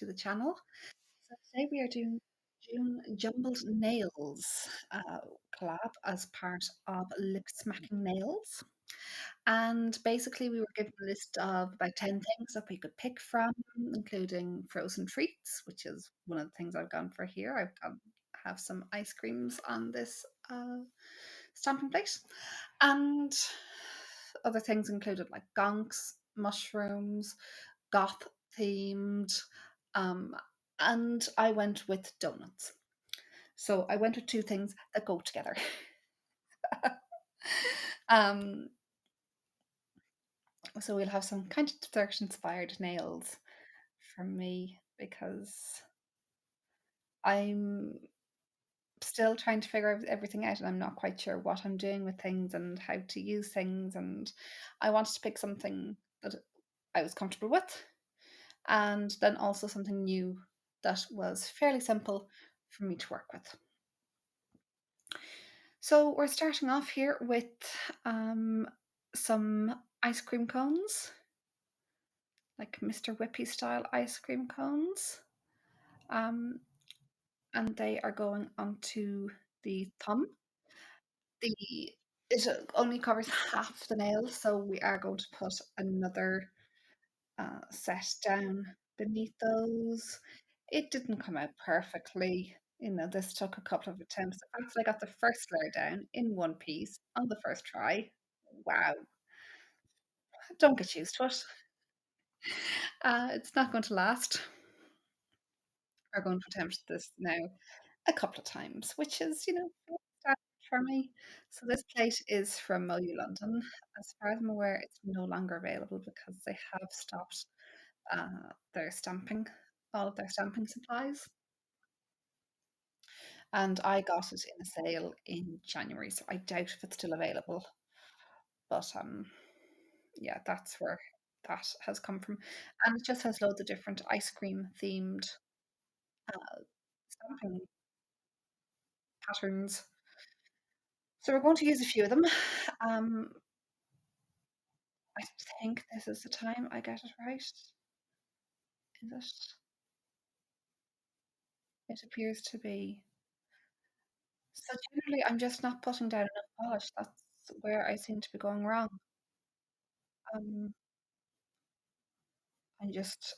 to the channel. So today we are doing June Jumbled Nails collab as part of Lip Smacking Nails. And basically, we were given a list of about 10 things that we could pick from, including frozen treats, which is one of the things I've gone for here. Have some ice creams on this stamping plate. And other things included like gonks, mushrooms, goth themed, um, and I went with donuts. So I went with two things that go together. um, so we'll have some kind of dessert inspired nails from me because I'm still trying to figure everything out and I'm not quite sure what I'm doing with things and how to use things, and I wanted to pick something that I was comfortable with and then also something new that was fairly simple for me to work with. So we're starting off here with some ice cream cones, like Mr. Whippy style ice cream cones. And they are going onto the thumb. It only covers half the nail, so we are going to put another set down beneath those. It didn't come out perfectly. This took a couple of attempts. After I got the first layer down in one piece on the first try. Wow. Don't get used to it. It's not going to last. We're going to attempt this now a couple of times, which is, standard for me. So this plate is from Moyu London. As far as I'm aware, it's no longer available because they have stopped their stamping, all of their stamping supplies. And I got it in a sale in January, so I doubt if it's still available. But yeah, that's where that has come from. And it just has loads of different ice cream themed stamping patterns. So we're going to use a few of them. I think this is the time I get it right. Is it? It appears to be. So generally, I'm just not putting down enough polish. That's where I seem to be going wrong. Um, I'm just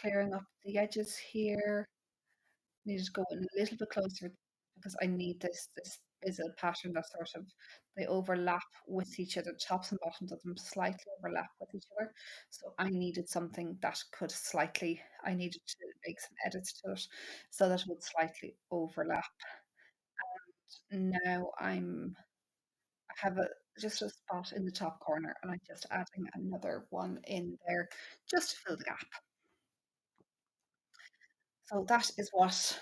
clearing up the edges here. Need to go in a little bit closer because I need this. This is a pattern that sort of they overlap with each other. Tops and bottoms of them slightly overlap with each other. So I needed something that could slightly. I needed to make some edits to it so that it would slightly overlap. Now I have just a spot in the top corner and I'm just adding another one in there just to fill the gap. So that is what.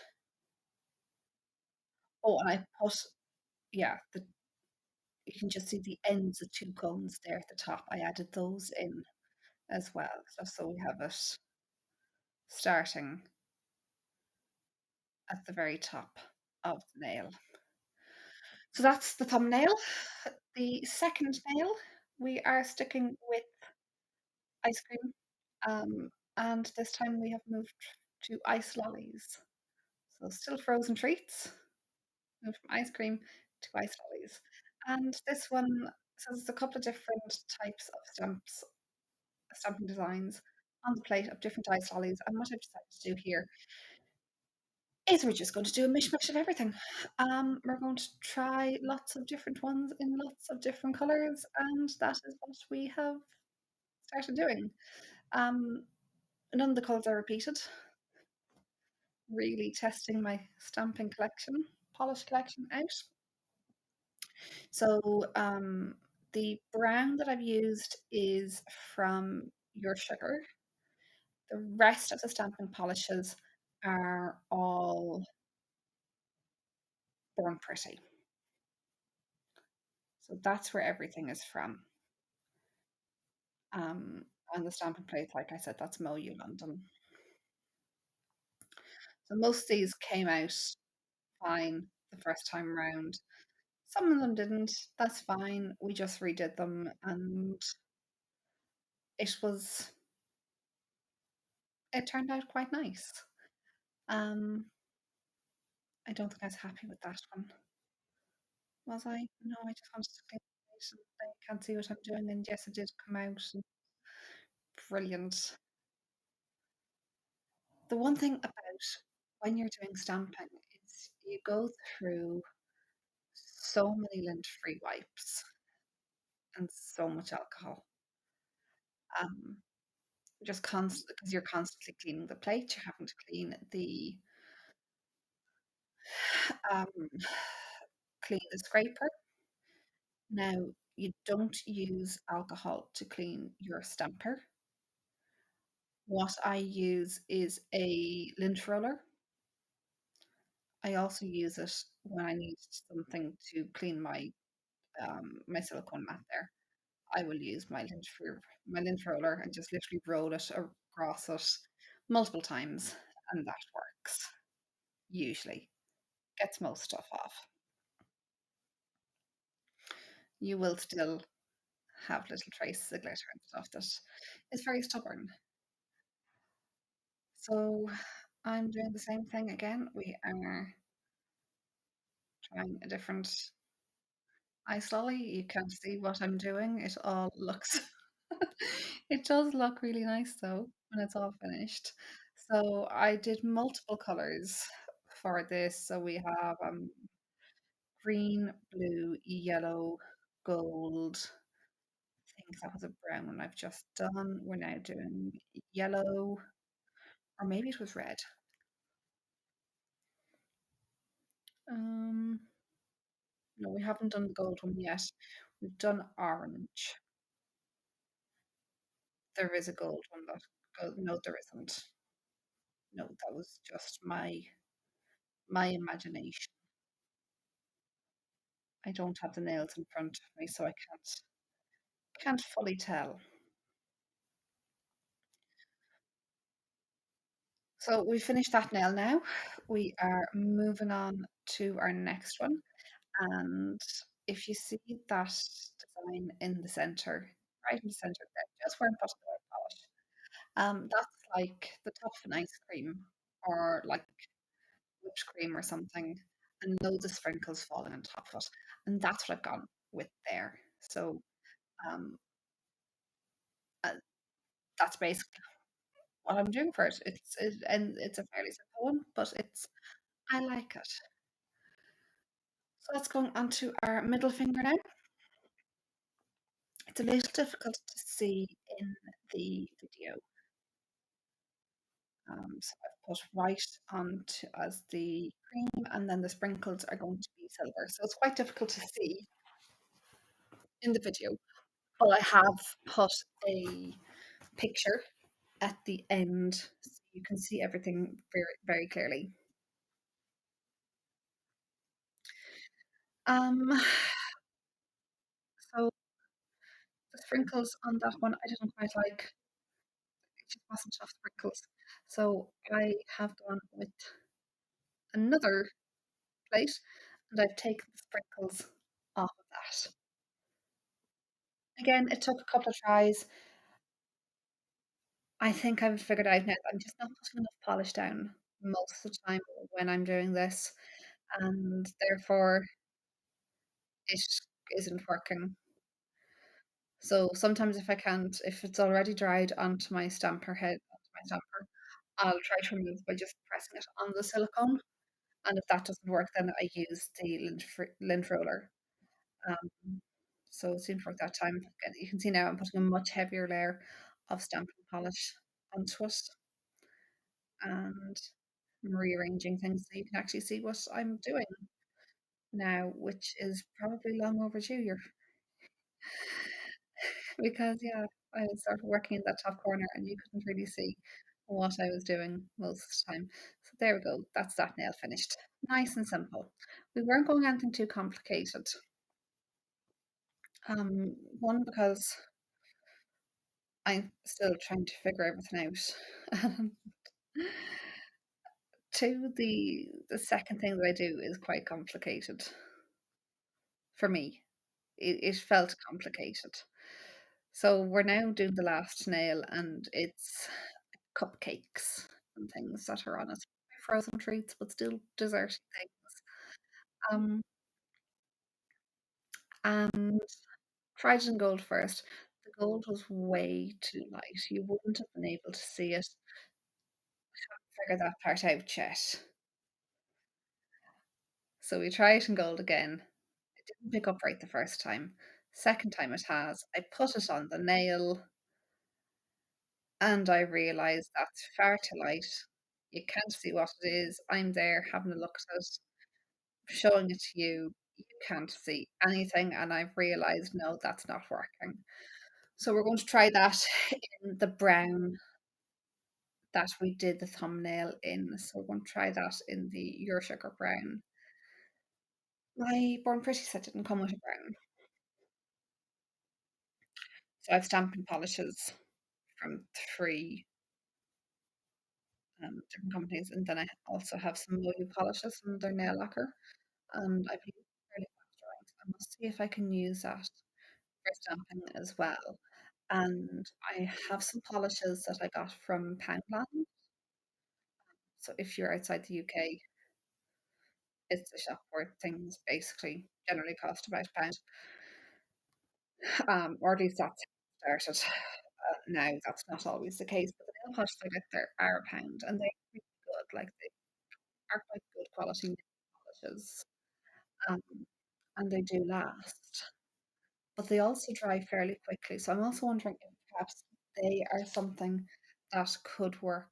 Oh, and I put, yeah, you can just see the ends of two cones there at the top. I added those in as well, just so we have it starting at the very top of the nail. So that's the thumbnail. The second nail, we are sticking with ice cream, and this time we have moved to ice lollies. So still frozen treats, moved from ice cream to ice lollies. And this one says a couple of different types of stamping designs on the plate of different ice lollies. And what I've decided to do here is we're just going to do a mishmash of everything. We're going to try lots of different ones in lots of different colors, and that is what we have started doing. None of the colors are repeated. Really testing my stamping collection, polish collection out. So the brown that I've used is from Your Sugar. The rest of the stamping polishes are all Born Pretty. So that's where everything is from. On the stamping plate, like I said, that's Moyu London. So most of these came out fine the first time around. Some of them didn't. That's fine. We just redid them, and it was it turned out quite nice. Um, I don't think I was happy with that one. Was I? No, I just wanted to clean it and they can't see what I'm doing. And yes, it did come out and brilliant. The one thing about when you're doing stamping is you go through so many lint-free wipes and so much alcohol. Um, just constant because you're constantly cleaning the plate. You're having to clean um, the scraper. Now, you don't use alcohol to clean your stamper. What I use is a lint roller. I also use it when I need something to clean my silicone mat there. I will use my lint roller and just literally roll it across it multiple times, and that works usually. Gets most stuff off. You will still have little traces of glitter and stuff that is very stubborn. So I'm doing the same thing again. We are trying a different ice lolly. You can't see what I'm doing. It all looks it does look really nice though when it's all finished. So I did multiple colors for this. So we have green, blue, yellow, gold. I think that was a brown one I've just done. We're now doing yellow, or maybe it was red. Um, no, we haven't done the gold one yet. We've done orange. There is a gold one that no, there isn't. No, that was just my imagination. I don't have the nails in front of me, so I can't fully tell. So we finished that nail now. We are moving on to our next one. And if you see that design in the center, right in the center there, just where I'm putting the white polish, that's like the top of an ice cream or like whipped cream or something, and loads of sprinkles falling on top of it. And that's what I've gone with there. So um, uh, that's basically what I'm doing for it. And it's a fairly simple one, but I like it. So let's go on to our middle finger now. It's a little difficult to see in the video. So I've put white on as the cream, and then the sprinkles are going to be silver. So it's quite difficult to see in the video. But I have put a picture at the end so you can see everything very, very clearly. Um, so the sprinkles on that one I didn't quite like. It just wasn't enough sprinkles. So I have gone with another plate and I've taken the sprinkles off of that. Again, it took a couple of tries. I think I've figured out now that I'm just not putting enough polish down most of the time when I'm doing this, and therefore it isn't working. So sometimes if it's already dried onto my stamper head, onto my stamper, I'll try to remove by just pressing it on the silicone. And if that doesn't work, then I use the lint roller. Um, so it seemed to work that time. Again, you can see now I'm putting a much heavier layer of stamping polish onto it and rearranging things so you can actually see what I'm doing now, which is probably long overdue. Because yeah, I was sort of working in that top corner and you couldn't really see what I was doing most of the time. So there we go. That's that nail finished. Nice and simple. We weren't going anything too complicated. One because I'm still trying to figure everything out. Two, the second thing that I do is quite complicated for me. It felt complicated. So we're now doing the last nail, and cupcakes and things that are on it. Frozen treats, but still desserty things. Um, and tried it in gold first. The gold was way too light. You wouldn't have been able to see it. Figure that part out yet. So we try it in gold again. It didn't pick up right the first time. Second time it has. I put it on the nail and I realised that's far too light. You can't see what it is. I'm there having a look at it, showing it to you. You can't see anything, and I've realised no, that's not working. So we're going to try that in the brown that we did the thumbnail in. So we're going to try that in the Your Sugar Brown. My Born Pretty set didn't come with a brown. So I have stamping polishes from three different companies, and then I also have some Moyu polishes and their nail lacquer. And I've used fairly fast drawings. I must see if I can use that for stamping as well. And I have some polishes that I got from Poundland. So if you're outside the UK, it's a shop where things basically generally cost about a pound. Or at least that's how it started. Now that's not always the case, but the nail polishes I get there are a pound, and they're really good. Like they are quite good quality nail polishes, um, and they do last. But they also dry fairly quickly. So I'm also wondering if perhaps they are something that could work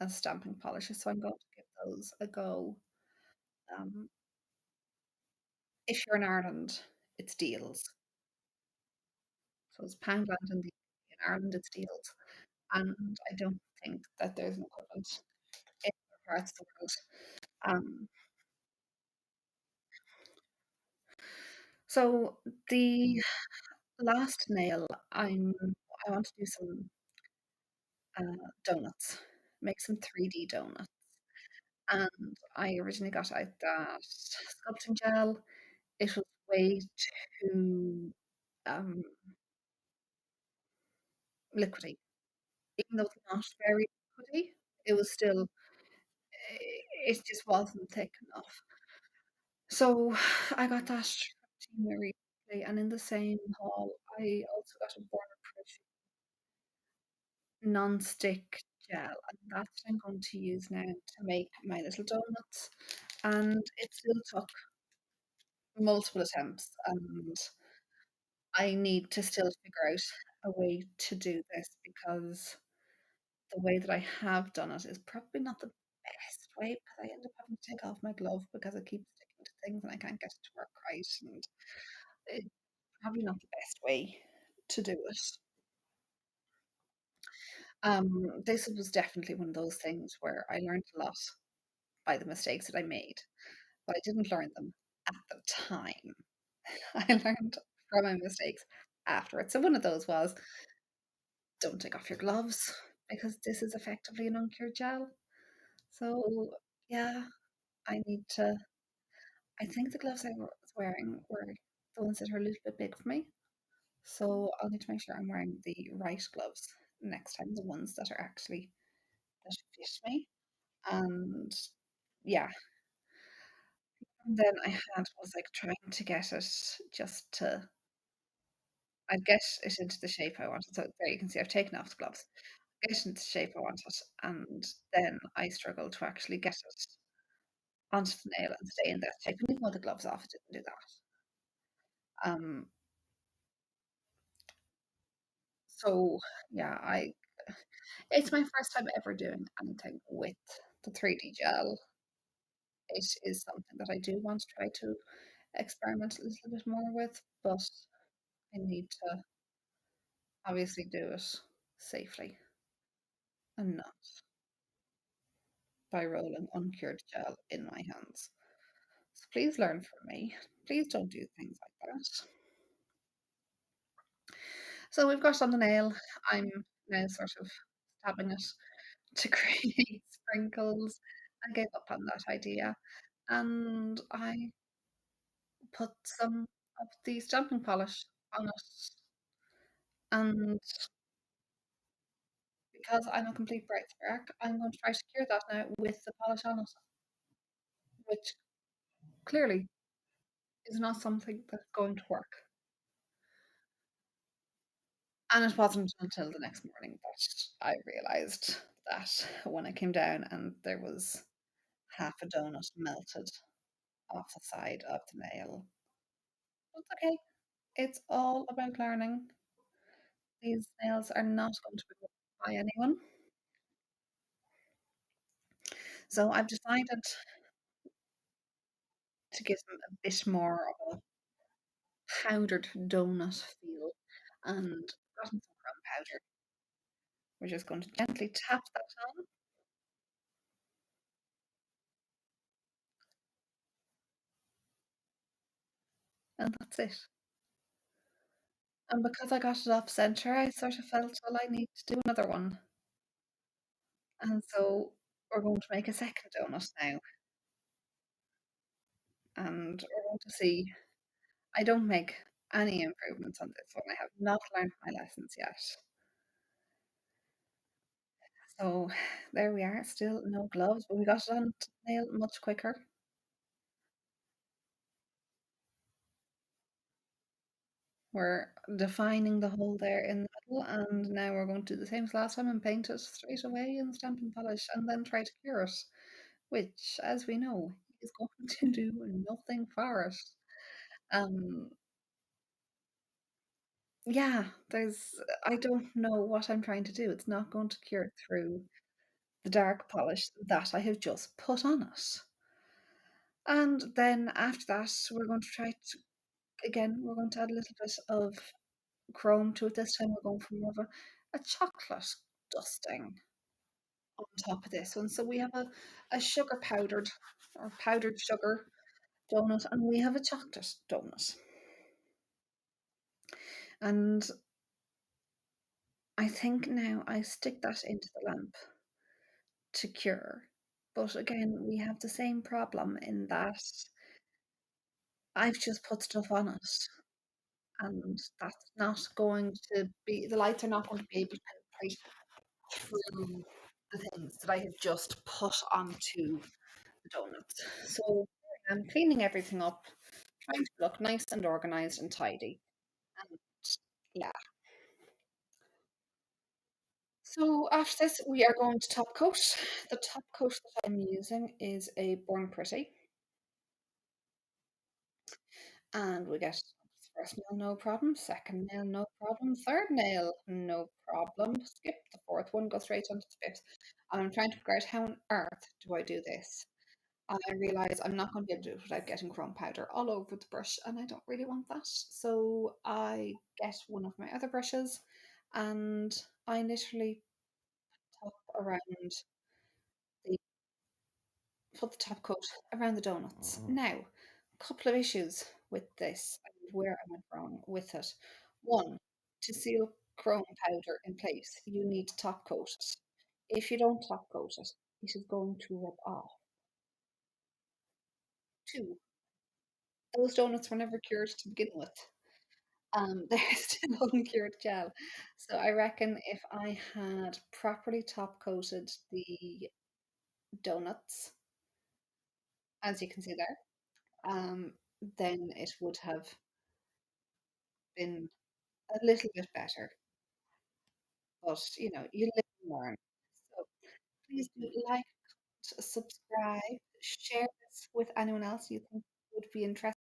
as stamping polishes. So I'm going to give those a go. Um, if you're in Ireland, it's deals. So it's Poundland in Ireland, it's deals. And I don't think that there's an equivalent in other parts of the world. Um, so the last nail, I want to do some donuts, make some 3D donuts. And I originally got out that sculpting gel. It was way too um, liquidy, even though it's not very liquidy. It was still, it just wasn't thick enough. So I got that very quickly, and in the same haul, I also got a Born Pretty non-stick gel, and that's what I'm going to use now to make my little donuts. And it still took multiple attempts, and I need to still figure out a way to do this because the way that I have done it is probably not the best way because I end up having to take off my glove because it keeps sticking to things and I can't get it to work right. And it's probably not the best way to do it. This was definitely one of those things where I learned a lot by the mistakes that I made, but I didn't learn them at the time. I learned from my mistakes afterwards. So one of those was don't take off your gloves because this is effectively an uncured gel. So yeah, I need to. I think the gloves I was wearing were the ones that are a little bit big for me. So I'll need to make sure I'm wearing the right gloves next time, the ones that are actually that fit me. And yeah, and then I had was like trying to get it just to I'd get it into the shape I wanted. So there you can see I've taken off the gloves, get it into the shape I wanted, and then I struggled to actually get it onto the nail and stay in that shape. And even with the gloves off, it didn't do that. So yeah, I it's my first time ever doing anything with the 3D gel. It is something that I do want to try to experiment a little bit more with, but I need to obviously do it safely and not by rolling uncured gel in my hands. So please learn from me. Please don't do things like that. So we've got on the nail. I'm now sort of stabbing it to create sprinkles. I gave up on that idea and I put some of the stamping polish on it. And because I'm a complete bright spark, I'm going to try to cure that now with the polish on it, which clearly is not something that's going to work. And it wasn't until the next morning that I realized that when I came down and there was half a donut melted off the side of the nail. It's okay. It's all about learning. These nails are not going to be worn by anyone. So I've decided to give them a bit more of a powdered donut feel and gotten some crumb powder. We're just going to gently tap that on, and that's it. And because I got it off center, I sort of felt, well, I need to do another one. And so we're going to make a second donut now. And we're going to see. I don't make any improvements on this one. I have not learned my lessons yet. So there we are, still no gloves, but we got it on nail much quicker. We're defining the hole there in the middle, and now we're going to do the same as last time and paint it straight away in stamp and polish, and then try to cure it, which, as we know, is going to do nothing for it. Um, yeah, I don't know what I'm trying to do. It's not going to cure it through the dark polish that I have just put on it. And then after that, we're going to try to, again, we're going to add a little bit of chrome to it. This time we're going for more of a chocolate dusting on top of this one. So we have a sugar powdered or powdered sugar donut, and we have a chocolate donut. And I think now I stick that into the lamp to cure. But again, we have the same problem in that I've just put stuff on it, and that's not going to be, the lights are not going to be able to penetrate through the things that I have just put onto the donuts. So I'm cleaning everything up, trying to look nice and organized and tidy. And yeah. So after this, we are going to top coat. The top coat that I'm using is a Born Pretty. And we get first nail, no problem. Second nail, no problem. Third nail, no problem. Skip the fourth one, go straight onto the fifth. And I'm trying to figure out how on earth do I do this. And I realise I'm not going to be able to do it without getting chrome powder all over the brush, and I don't really want that. So I get one of my other brushes and I literally top around the put the top coat around the donuts. Now, a couple of issues with this and where I went wrong with it. One, to seal chrome powder in place, you need to top coat it. If you don't top coat it, it is going to rub off. Two, those donuts were never cured to begin with. They're still uncured gel. So I reckon if I had properly top coated the donuts, as you can see there, then it would have been a little bit better. But you live and learn. So please do like, subscribe, share this with anyone else you think would be interested.